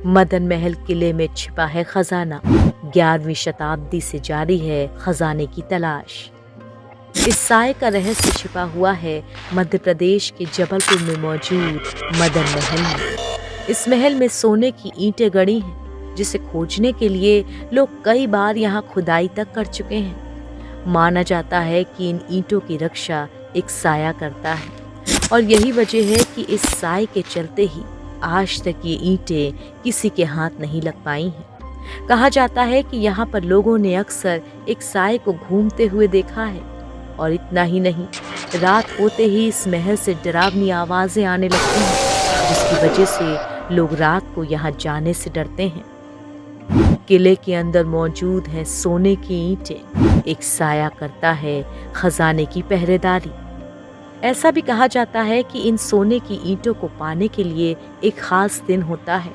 मदन महल किले में छिपा है खजाना। 11वीं शताब्दी से जारी है खजाने की तलाश। इस साय का रहस्य छिपा हुआ है मध्य प्रदेश के जबलपुर में मौजूद मदन महल में। इस महल में सोने की ईंटें गड़ी हैं, जिसे खोजने के लिए लोग कई बार यहाँ खुदाई तक कर चुके हैं। माना जाता है कि इन ईंटों की रक्षा एक साया करता है और यही वजह है कि इस साय के चलते ही आज तक ये ईंटें किसी के हाथ नहीं लग पाई हैं। कहा जाता है कि यहाँ पर लोगों ने अक्सर एक साय को घूमते हुए देखा है और इतना ही नहीं, रात होते ही इस महल से डरावनी आवाजें आने लगती हैं, जिसकी वजह से लोग रात को यहाँ जाने से डरते हैं। किले के अंदर मौजूद है सोने की ईंटें। एक साया करता है खजाने की पहरेदारी। ऐसा भी कहा जाता है कि इन सोने की ईंटों को पाने के लिए एक खास दिन होता है।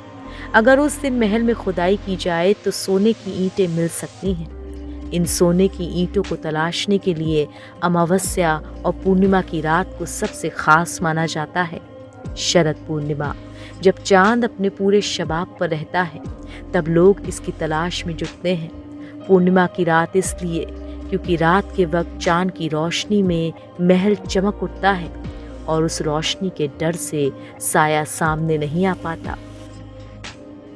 अगर उस दिन महल में खुदाई की जाए तो सोने की ईंटें मिल सकती हैं। इन सोने की ईंटों को तलाशने के लिए अमावस्या और पूर्णिमा की रात को सबसे खास माना जाता है। शरद पूर्णिमा, जब चांद अपने पूरे शबाब पर रहता है, तब लोग इसकी तलाश में जुटते हैं। पूर्णिमा की रात इसलिए क्योंकि रात के वक्त चांद की रोशनी में महल चमक उठता है और उस रोशनी के डर से साया सामने नहीं आ पाता।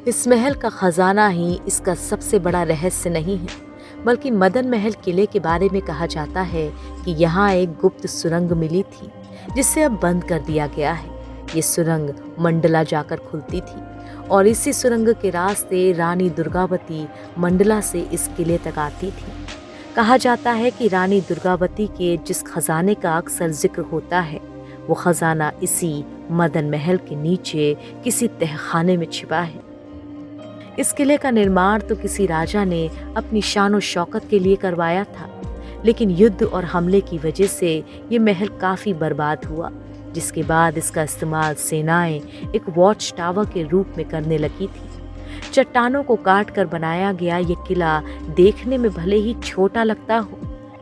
इस महल का खजाना ही इसका सबसे बड़ा रहस्य नहीं है, बल्कि मदन महल किले के बारे में कहा जाता है कि यहाँ एक गुप्त सुरंग मिली थी, जिसे अब बंद कर दिया गया है। ये सुरंग मंडला जाकर खुलती थी और इसी सुरंग के रास्ते रानी दुर्गावती मंडला से इस किले तक आती थी। कहा जाता है कि रानी दुर्गावती के जिस खजाने का अक्सर जिक्र होता है, वो खजाना इसी मदन महल के नीचे किसी तहखाने में छिपा है। इस किले का निर्माण तो किसी राजा ने अपनी शान और शौकत के लिए करवाया था, लेकिन युद्ध और हमले की वजह से ये महल काफी बर्बाद हुआ, जिसके बाद इसका इस्तेमाल सेनाएं एक वॉच टावर के रूप में करने लगी थी। चट्टानों को काट कर बनाया गया ये किला देखने में भले ही छोटा लगता हो,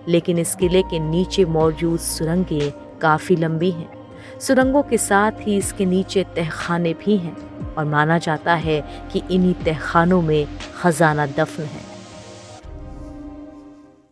लेकिन इस किले के नीचे मौजूद सुरंगें काफी लंबी हैं। सुरंगों के साथ ही इसके नीचे तहखाने भी हैं और माना जाता है कि इन्हीं तहखानों में खजाना दफन है।